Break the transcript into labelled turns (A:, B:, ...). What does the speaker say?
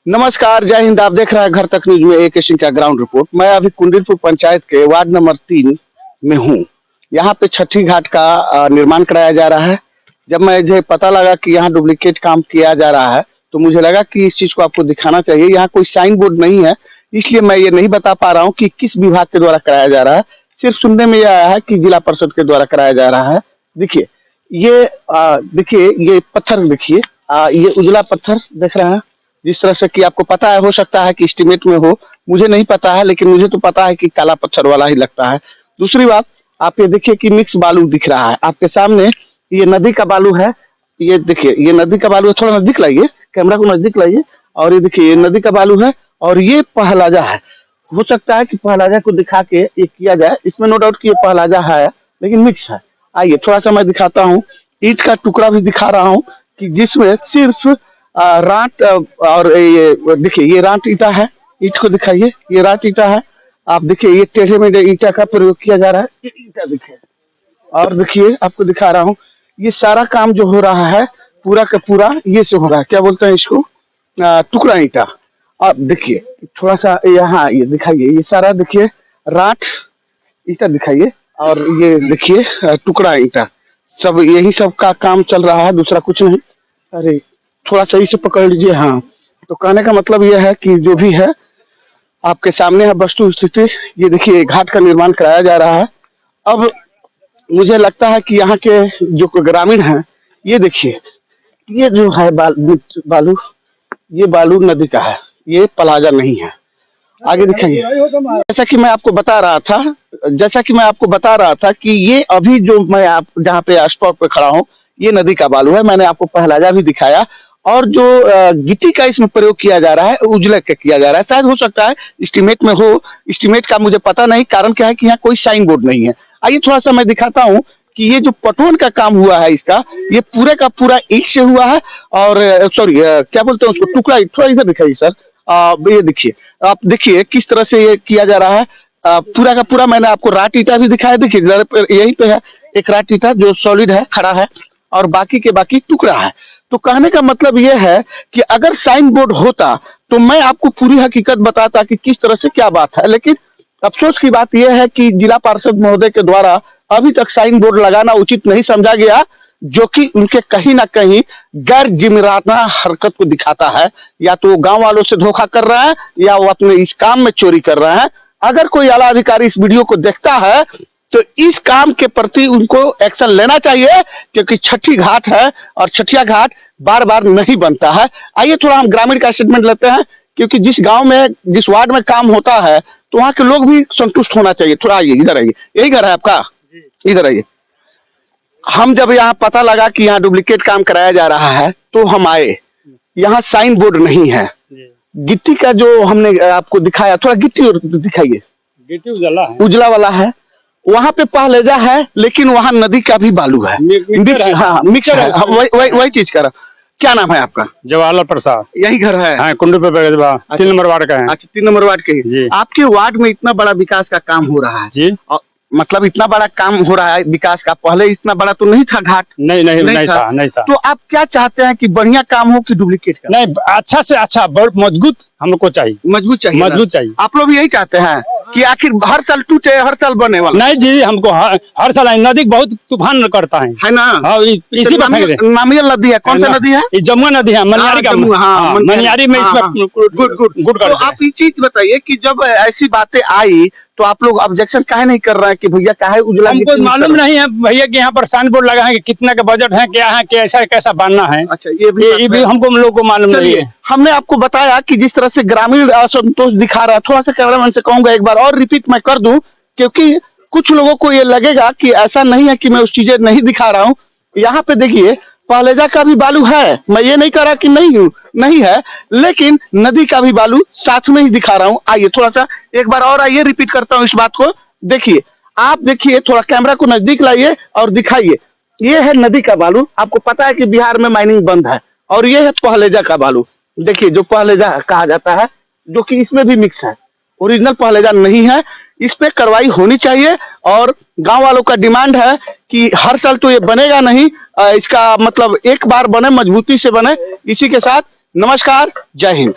A: नमस्कार, जय हिंद। आप देख रहे हैं घर तक न्यूज में एक किस्म का ग्राउंड रिपोर्ट। मैं अभी कुंडलपुर पंचायत के वार्ड नंबर 3 में हूँ। यहाँ पे छठी घाट का निर्माण कराया जा रहा है। जब मुझे पता लगा कि यहाँ डुप्लीकेट काम किया जा रहा है तो मुझे लगा कि इस चीज को आपको दिखाना चाहिए। यहाँ कोई साइन बोर्ड नहीं है, इसलिए मैं ये नहीं बता पा रहा हूँ कि किस विभाग के द्वारा कराया जा रहा है। सिर्फ सुनने में यह आया है कि जिला परिषद के द्वारा कराया जा रहा है। देखिए ये पत्थर, देखिए ये उजला पत्थर देख रहे हैं। जिस तरह से कि आपको पता है, हो सकता है कि एस्टीमेट में हो, मुझे नहीं पता है, लेकिन मुझे तो पता है कि काला पत्थर वाला ही लगता है। दूसरी बात, आप ये देखिए कि मिक्स बालू दिख रहा है आपके सामने। ये नदी का बालू है। ये देखिए, ये नदी का बालू है। थोड़ा नजदीक लाइए, कैमरा को नजदीक लाइए। और ये देखिए, ये नदी का बालू है और ये पहलाजा है। हो सकता है कि पहलाजा को दिखा के ये किया जाए। इसमें नो डाउट कि ये पहलाजा है, लेकिन मिक्स है। आइए थोड़ा सा मैं दिखाता हूँ। ईंट का टुकड़ा भी दिखा रहा हूँ कि जिसमें सिर्फ रात और ये देखिए, ये रात ईटा है। ईट को दिखाइए, ये रात ईटा है। आप देखिए, ये टेढ़े मेढ़े ईटा का प्रयोग किया जा रहा है। ये ईटा देखिए, और देखिए आपको दिखा रहा हूँ, ये सारा काम जो हो रहा है पूरा का पूरा ये से हो रहा है। क्या बोलते हैं इसको, टुकड़ा ईटा। अब देखिए थोड़ा सा यहाँ ये दिखाइए, ये सारा देखिए रात ईटा दिखाइए, और ये देखिए टुकड़ा ईटा। सब यही सब का काम चल रहा है, दूसरा कुछ नहीं। अरे थोड़ा सही से पकड़ लीजिए। हाँ, तो कहने का मतलब यह है कि जो भी है आपके सामने है वस्तु स्थिति। ये देखिए, घाट का निर्माण कराया जा रहा है। अब मुझे लगता है कि यहाँ के जो ग्रामीण हैं, ये देखिए, ये जो है बालू, ये बालू नदी का है, ये पलाजा नहीं है। आगे दिखाइए। जैसा कि मैं आपको बता रहा था कि ये अभी जो मैं आप जहाँ पे स्पॉट पे खड़ा हूँ, ये नदी का बालू है। मैंने आपको पहलाजा भी दिखाया। और जो गिट्टी का इसमें प्रयोग किया जा रहा है, उजले का किया जा रहा है। शायद हो सकता है एस्टीमेट में हो, एस्टीमेट का मुझे पता नहीं। कारण क्या है कि यहाँ कोई साइन बोर्ड नहीं है। आइए थोड़ा सा मैं दिखाता हूँ कि ये जो पटवन का काम हुआ है इसका, ये पूरे का पूरा ईंट से हुआ है। और सॉरी, क्या बोलते हैं उसको, टुकड़ा। थोड़ा इधर दिखाइए सर। ये देखिए, आप देखिए किस तरह से ये किया जा रहा है। पूरा का पूरा मैंने आपको राट ईटा भी दिखाया। देखिए यही पे है एक राट ईटा जो सॉलिड है, खड़ा है, और बाकी के बाकी टुकड़ा है। तो कहने का मतलब यह है कि अगर साइन बोर्ड होता तो मैं आपको पूरी हकीकत बताता कि किस तरह से क्या बात है। लेकिन अफसोस की बात यह है कि जिला पार्षद महोदय के द्वारा अभी तक साइन बोर्ड लगाना उचित नहीं समझा गया, जो कि उनके कहीं ना कहीं गैर जिम्मेदाराना हरकत को दिखाता है। या तो वो गांव वालों से धोखा कर रहा है, या वो अपने इस काम में चोरी कर रहा है। अगर कोई आला अधिकारी इस वीडियो को देखता है तो इस काम के प्रति उनको एक्शन लेना चाहिए, क्योंकि छठी घाट है और छठिया घाट बार बार नहीं बनता है। आइए थोड़ा हम ग्रामीण का स्टेटमेंट लेते हैं, क्योंकि जिस गांव में, जिस वार्ड में काम होता है तो वहां के लोग भी संतुष्ट होना चाहिए। थोड़ा आइए, इधर आइए। यही घर है आपका, इधर आइए। हम जब यहाँ पता लगा कि यहाँ डुप्लीकेट काम कराया जा रहा है तो हम आए। यहाँ साइन बोर्ड नहीं है। गिट्टी का जो हमने आपको दिखाया, थोड़ा गिट्टी दिखाइए।
B: गिट्टी उजला है,
A: उजला वाला है। वहां पे पहलेजा है, लेकिन वहां नदी का भी बालू है। मिक्सर है। वही चीज कर। क्या नाम है आपका?
B: जवाहरलाल प्रसाद।
A: यही घर है?
B: हाँ, कुंडलपुर 3 नंबर वार्ड का है।
A: अच्छा, 3 नंबर वार्ड के। आपके वार्ड में इतना बड़ा विकास का काम हो रहा है
B: जी?
A: मतलब इतना बड़ा काम हो रहा है विकास का, पहले इतना बड़ा तो नहीं था घाट।
B: नहीं था। तो
A: आप क्या चाहते हैं कि बढ़िया काम हो कि डुप्लीकेट का?
B: नहीं, अच्छा से अच्छा मजबूत हमको चाहिए।
A: मजबूत चाहिए। आप लोग यही चाहते हैं कि आखिर हर साल टूटे, हर साल बने वाला?
B: नहीं जी, हमको हर साल नदी बहुत तूफान करता है ना। इसी
A: नामियल नदी है। कौन सा नदी है?
B: जमुआ नदी है, मनियारी का। मनियारी में
A: गुड। तो आप ये चीज बताइए कि जब ऐसी बातें आई तो आप लोग ऑब्जेक्शन काहे नहीं कर रहे हैं कि भैया काहे उजला?
B: हमको मालूम नहीं है भैया कि यहाँ पर साइन बोर्ड लगा है कि कितना का बजट है, क्या है, कैसा कैसा बनना है। अच्छा, ये भी हमको लोगों को मालूम नहीं है।
A: हमने आपको बताया कि जिस तरह से ग्रामीण असंतोष दिखा रहा है। थोड़ा सा कैमरामैन से कहूंगा एक बार और रिपीट मैं कर दूं, क्योंकि कुछ लोगों को ये लगेगा कि ऐसा नहीं है कि मैं उस चीजें नहीं दिखा रहा हूँ। यहाँ पे देखिए, पहलेजा का भी बालू है। मैं ये नहीं कह रहा कि नहीं है, लेकिन नदी का भी बालू साथ में ही दिखा रहा हूँ। आइए थोड़ा सा एक बार और आइए, रिपीट करता हूँ इस बात को। देखिए, आप देखिए, थोड़ा कैमरा को नजदीक लाइए और दिखाइए। ये है नदी का बालू। आपको पता है कि बिहार में माइनिंग बंद है। और ये है पहलेजा का बालू। देखिए, जो पहलेजा कहा जाता है, जो कि इसमें भी मिक्स है, ओरिजिनल पहलेजा नहीं है। इस पे कार्रवाई होनी चाहिए। और गांव वालों का डिमांड है कि हर साल तो ये बनेगा नहीं, इसका मतलब एक बार बने, मजबूती से बने। इसी के साथ नमस्कार, जय हिंद।